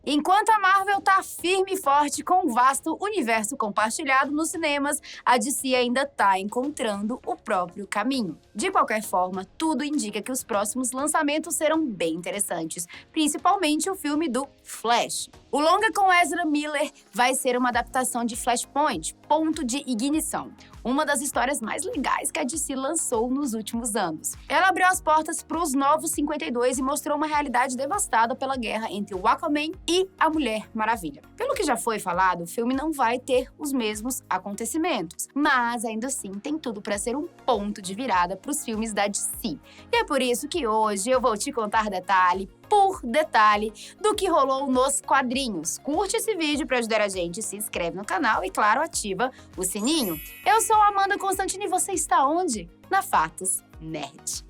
Enquanto a Marvel tá firme e forte com um vasto universo compartilhado nos cinemas, a DC ainda tá encontrando o próprio caminho. De qualquer forma, tudo indica que os próximos lançamentos serão bem interessantes, principalmente o filme do Flash. O longa com Ezra Miller vai ser uma adaptação de Flashpoint, Ponto de Ignição, uma das histórias mais legais que a DC lançou nos últimos anos. Ela abriu as portas para os Novos 52 e mostrou uma realidade devastada pela guerra entre o Aquaman e a Mulher Maravilha. Pelo que já foi falado, o filme não vai ter os mesmos acontecimentos, mas ainda assim tem tudo para ser um ponto de virada para os filmes da DC. E é por isso que hoje eu vou te contar detalhe por detalhe do que rolou nos quadrinhos. Curte esse vídeo para ajudar a gente, se inscreve no canal e, claro, ativa o sininho. Eu sou a Amanda Constantini e você está onde? Na Fatos Nerd.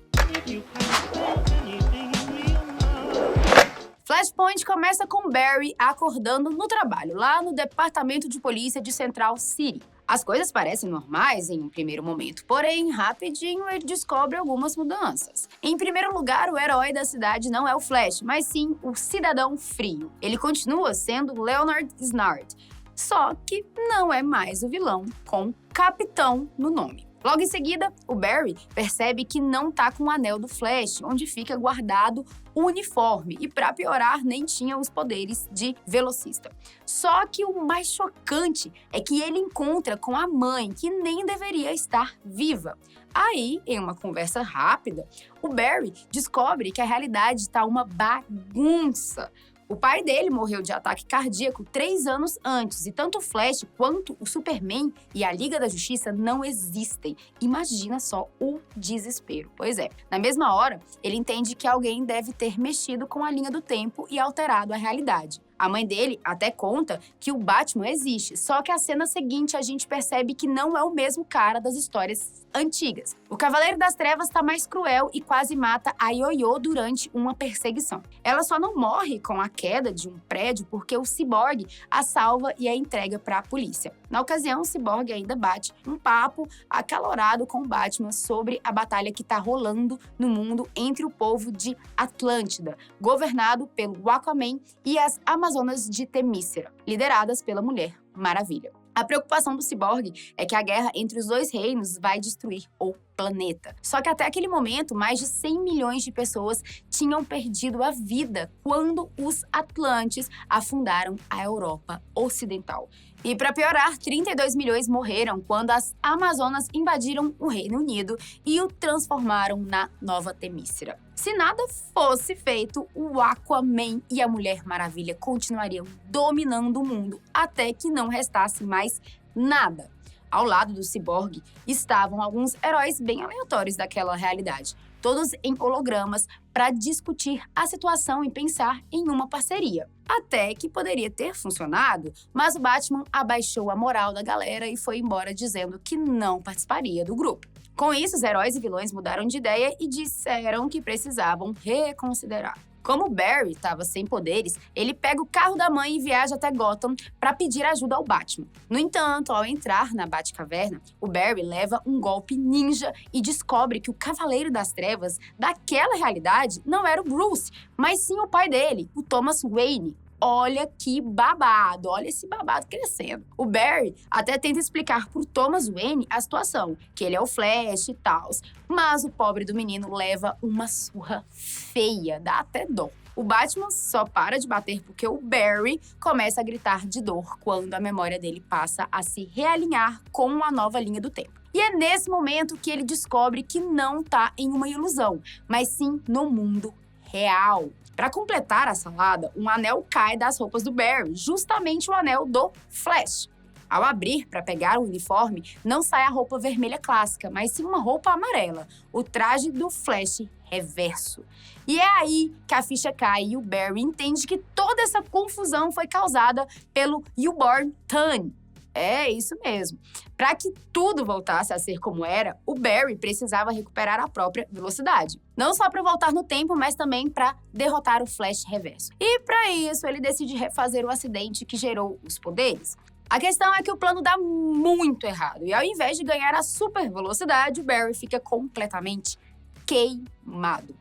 Flashpoint começa com Barry acordando no trabalho, lá no departamento de polícia de Central City. As coisas parecem normais em um primeiro momento, porém, rapidinho ele descobre algumas mudanças. Em primeiro lugar, o herói da cidade não é o Flash, mas sim o Cidadão Frio. Ele continua sendo Leonard Snart, só que não é mais o vilão com Capitão no nome. Logo em seguida, o Barry percebe que não tá com o anel do Flash, onde fica guardado o uniforme, e pra piorar, nem tinha os poderes de velocista. Só que o mais chocante é que ele encontra com a mãe, que nem deveria estar viva. Aí, em uma conversa rápida, o Barry descobre que a realidade tá uma bagunça. O pai dele morreu de ataque cardíaco 3 anos antes, e tanto o Flash quanto o Superman e a Liga da Justiça não existem. Imagina só o desespero. Pois é, na mesma hora, ele entende que alguém deve ter mexido com a linha do tempo e alterado a realidade. A mãe dele até conta que o Batman existe, só que a cena seguinte a gente percebe que não é o mesmo cara das histórias antigas. O Cavaleiro das Trevas tá mais cruel e quase mata a Yo-Yo durante uma perseguição. Ela só não morre com a queda de um prédio porque o Cyborg a salva e a entrega para a polícia. Na ocasião, o Cyborg ainda bate um papo acalorado com o Batman sobre a batalha que tá rolando no mundo entre o povo de Atlântida, governado pelo Aquaman, e as Amazonas de Temícera, lideradas pela Mulher Maravilha. A preocupação do Cyborg é que a guerra entre os dois reinos vai destruir o planeta. Só que até aquele momento, mais de 100 milhões de pessoas tinham perdido a vida quando os Atlantes afundaram a Europa Ocidental. E para piorar, 32 milhões morreram quando as Amazonas invadiram o Reino Unido e o transformaram na Nova Temícera. Se nada fosse feito, o Aquaman e a Mulher Maravilha continuariam dominando o mundo até que não restasse mais nada. Ao lado do Cyborg estavam alguns heróis bem aleatórios daquela realidade, todos em hologramas, para discutir a situação e pensar em uma parceria. Até que poderia ter funcionado, mas o Batman abaixou a moral da galera e foi embora dizendo que não participaria do grupo. Com isso, os heróis e vilões mudaram de ideia e disseram que precisavam reconsiderar. Como Barry estava sem poderes, ele pega o carro da mãe e viaja até Gotham para pedir ajuda ao Batman. No entanto, ao entrar na Batcaverna, o Barry leva um golpe ninja e descobre que o Cavaleiro das Trevas daquela realidade não era o Bruce, mas sim o pai dele, o Thomas Wayne. Olha que babado, olha esse babado crescendo. O Barry até tenta explicar pro Thomas Wayne a situação, que ele é o Flash e tal, mas o pobre do menino leva uma surra feia, dá até dó. O Batman só para de bater porque o Barry começa a gritar de dor quando a memória dele passa a se realinhar com a nova linha do tempo. E é nesse momento que ele descobre que não tá em uma ilusão, mas sim no mundo real. Para completar a salada, um anel cai das roupas do Barry, justamente o anel do Flash. Ao abrir para pegar o uniforme, não sai a roupa vermelha clássica, mas sim uma roupa amarela, o traje do Flash reverso. E é aí que a ficha cai e o Barry entende que toda essa confusão foi causada pelo Newborn Tane. É isso mesmo. Para que tudo voltasse a ser como era, o Barry precisava recuperar a própria velocidade. Não só para voltar no tempo, mas também para derrotar o Flash reverso. E para isso, ele decide refazer o acidente que gerou os poderes. A questão é que o plano dá muito errado, e ao invés de ganhar a super velocidade, o Barry fica completamente queimado.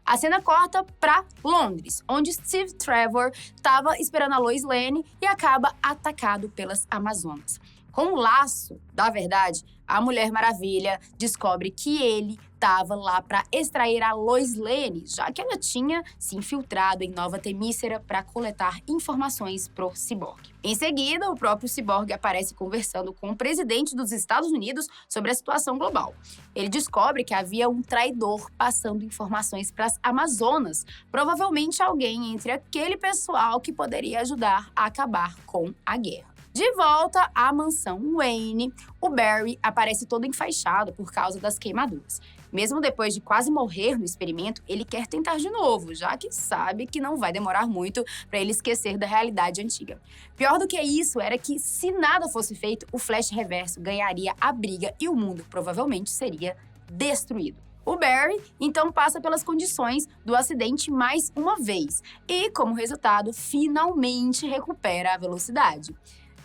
A cena corta pra Londres, onde Steve Trevor estava esperando a Lois Lane e acaba atacado pelas Amazonas. Com o laço da verdade, a Mulher Maravilha descobre que ele estava lá para extrair a Lois Lane, já que ela tinha se infiltrado em Nova Temícera para coletar informações pro Cyborg. Em seguida, o próprio Cyborg aparece conversando com o presidente dos Estados Unidos sobre a situação global. Ele descobre que havia um traidor passando informações para as Amazonas, provavelmente alguém entre aquele pessoal que poderia ajudar a acabar com a guerra. De volta à mansão Wayne, o Barry aparece todo enfaixado por causa das queimaduras. Mesmo depois de quase morrer no experimento, ele quer tentar de novo, já que sabe que não vai demorar muito para ele esquecer da realidade antiga. Pior do que isso era que, se nada fosse feito, o Flash Reverso ganharia a briga e o mundo provavelmente seria destruído. O Barry, então, passa pelas condições do acidente mais uma vez e, como resultado, finalmente recupera a velocidade.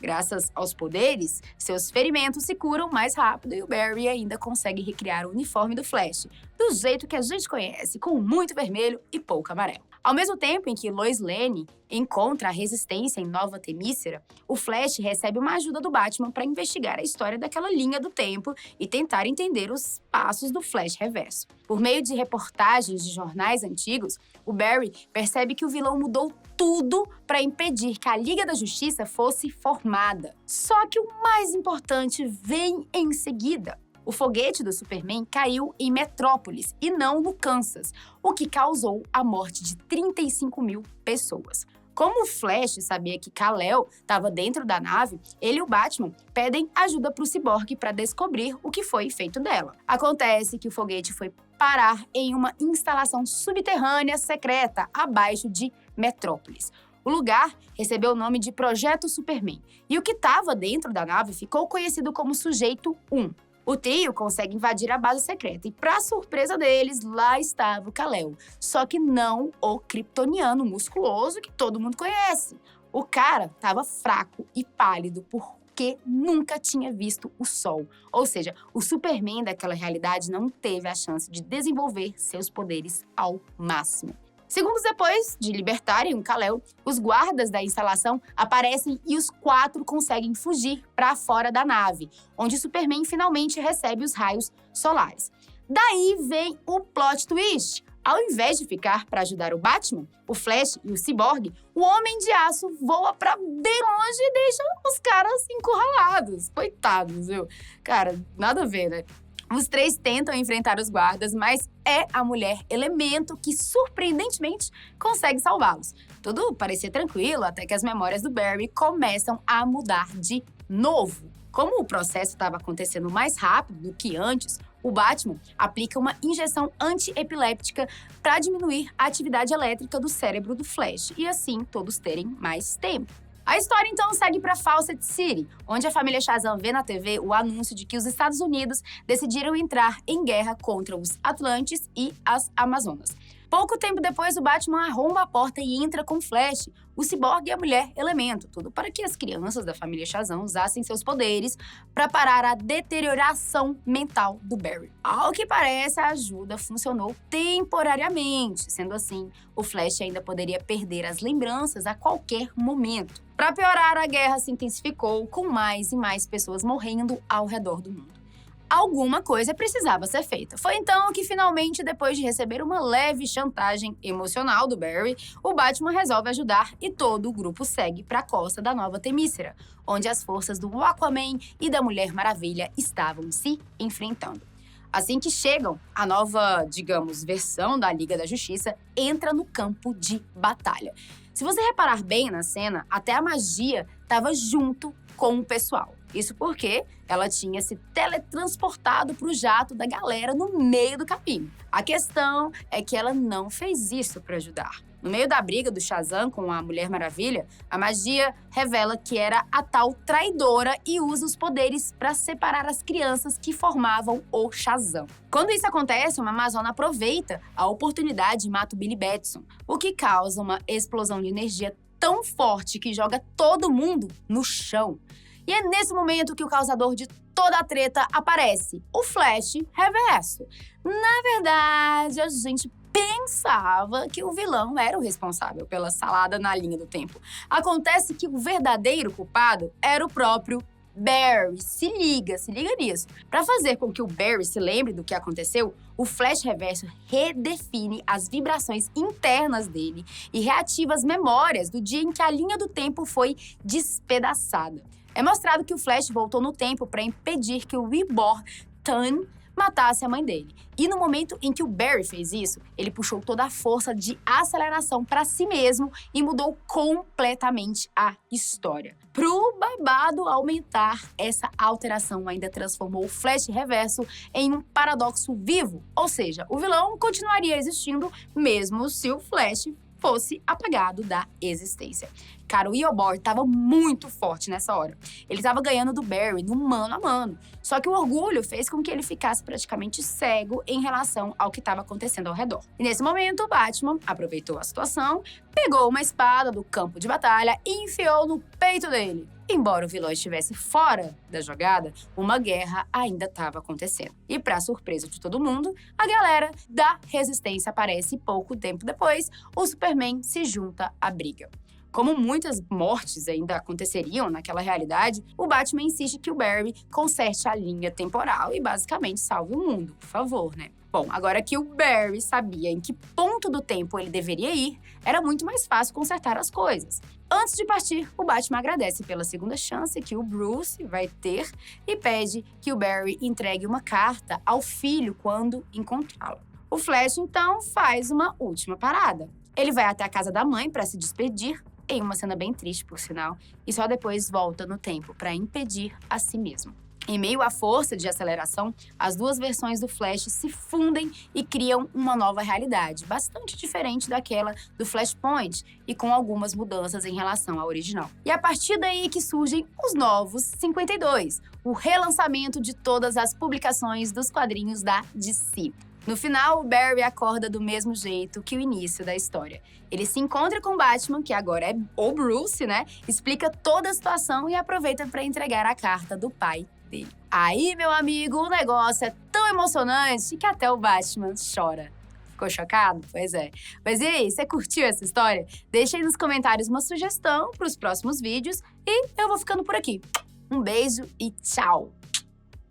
Graças aos poderes, seus ferimentos se curam mais rápido e o Barry ainda consegue recriar o uniforme do Flash, do jeito que a gente conhece, com muito vermelho e pouco amarelo. Ao mesmo tempo em que Lois Lane encontra a resistência em Nova Temícera, o Flash recebe uma ajuda do Batman para investigar a história daquela linha do tempo e tentar entender os passos do Flash Reverso. Por meio de reportagens de jornais antigos, o Barry percebe que o vilão mudou tudo para impedir que a Liga da Justiça fosse formada. Só que o mais importante vem em seguida. O foguete do Superman caiu em Metrópolis e não no Kansas, o que causou a morte de 35 mil pessoas. Como o Flash sabia que Kal-El estava dentro da nave, ele e o Batman pedem ajuda para o Cyborg para descobrir o que foi feito dela. Acontece que o foguete foi parar em uma instalação subterrânea secreta abaixo de Metrópolis. O lugar recebeu o nome de Projeto Superman, e o que estava dentro da nave ficou conhecido como Sujeito 1. O trio consegue invadir a base secreta e, para surpresa deles, lá estava o Kal-El. Só que não o kryptoniano musculoso que todo mundo conhece. O cara estava fraco e pálido porque nunca tinha visto o sol. Ou seja, o Superman daquela realidade não teve a chance de desenvolver seus poderes ao máximo. Segundos depois de libertarem o Kal-El, os guardas da instalação aparecem e os 4 conseguem fugir para fora da nave, onde Superman finalmente recebe os raios solares. Daí vem o plot twist. Ao invés de ficar para ajudar o Batman, o Flash e o Cyborg, o Homem de Aço voa para bem longe e deixa os caras encurralados. Coitados, viu? Cara, nada a ver, né? Os 3 tentam enfrentar os guardas, mas é a Mulher Elemento que, surpreendentemente, consegue salvá-los. Tudo parecia tranquilo até que as memórias do Barry começam a mudar de novo. Como o processo estava acontecendo mais rápido do que antes, o Batman aplica uma injeção antiepiléptica para diminuir a atividade elétrica do cérebro do Flash e, assim, todos terem mais tempo. A história, então, segue para Fawcett City, onde a família Shazam vê na TV o anúncio de que os Estados Unidos decidiram entrar em guerra contra os Atlantes e as Amazonas. Pouco tempo depois, o Batman arromba a porta e entra com Flash, o Cyborg e a Mulher Elemento, tudo para que as crianças da família Shazam usassem seus poderes para parar a deterioração mental do Barry. Ao que parece, a ajuda funcionou temporariamente. Sendo assim, o Flash ainda poderia perder as lembranças a qualquer momento. Para piorar, a guerra se intensificou, com mais e mais pessoas morrendo ao redor do mundo. Alguma coisa precisava ser feita. Foi então que, finalmente, depois de receber uma leve chantagem emocional do Barry, o Batman resolve ajudar e todo o grupo segue para a costa da Nova Temícera, onde as forças do Aquaman e da Mulher Maravilha estavam se enfrentando. Assim que chegam, a nova, digamos, versão da Liga da Justiça entra no campo de batalha. Se você reparar bem na cena, até a magia estava junto com o pessoal. Isso porque ela tinha se teletransportado para o jato da galera no meio do caminho. A questão é que ela não fez isso para ajudar. No meio da briga do Shazam com a Mulher Maravilha, a magia revela que era a tal traidora e usa os poderes para separar as crianças que formavam o Shazam. Quando isso acontece, uma Amazona aproveita a oportunidade e mata o Billy Batson, o que causa uma explosão de energia tão forte que joga todo mundo no chão. E é nesse momento que o causador de toda a treta aparece, o Flash Reverso. Na verdade, a gente pensava que o vilão era o responsável pela salada na linha do tempo. Acontece que o verdadeiro culpado era o próprio Barry. Se liga nisso. Para fazer com que o Barry se lembre do que aconteceu, o Flash Reverso redefine as vibrações internas dele e reativa as memórias do dia em que a linha do tempo foi despedaçada. É mostrado que o Flash voltou no tempo para impedir que o Reborn Tan matasse a mãe dele. E no momento em que o Barry fez isso, ele puxou toda a força de aceleração para si mesmo e mudou completamente a história. Pro babado aumentar, essa alteração ainda transformou o Flash Reverso em um paradoxo vivo, ou seja, o vilão continuaria existindo mesmo se o Flash fosse apagado da existência. Cara, o Eobard estava muito forte nessa hora. Ele estava ganhando do Barry no mano a mano. Só que o orgulho fez com que ele ficasse praticamente cego em relação ao que estava acontecendo ao redor. E nesse momento, o Batman aproveitou a situação, pegou uma espada do campo de batalha e enfiou no peito dele. Embora o vilão estivesse fora da jogada, uma guerra ainda estava acontecendo. E, para surpresa de todo mundo, a galera da Resistência aparece e pouco tempo depois, o Superman se junta à briga. Como muitas mortes ainda aconteceriam naquela realidade, o Batman insiste que o Barry conserte a linha temporal e basicamente salve o mundo, por favor, né? Bom, agora que o Barry sabia em que ponto do tempo ele deveria ir, era muito mais fácil consertar as coisas. Antes de partir, o Batman agradece pela segunda chance que o Bruce vai ter e pede que o Barry entregue uma carta ao filho quando encontrá-lo. O Flash, então, faz uma última parada. Ele vai até a casa da mãe para se despedir, em uma cena bem triste, por sinal, e só depois volta no tempo para impedir a si mesmo. Em meio à força de aceleração, as duas versões do Flash se fundem e criam uma nova realidade, bastante diferente daquela do Flashpoint e com algumas mudanças em relação à original. E a partir daí que surgem os Novos 52, o relançamento de todas as publicações dos quadrinhos da DC. No final, o Barry acorda do mesmo jeito que o início da história. Ele se encontra com o Batman, que agora é o Bruce, né? Explica toda a situação e aproveita para entregar a carta do pai dele. Aí, meu amigo, o negócio é tão emocionante que até o Batman chora. Ficou chocado? Pois é. Mas e aí, você curtiu essa história? Deixa aí nos comentários uma sugestão para os próximos vídeos e eu vou ficando por aqui. Um beijo e tchau!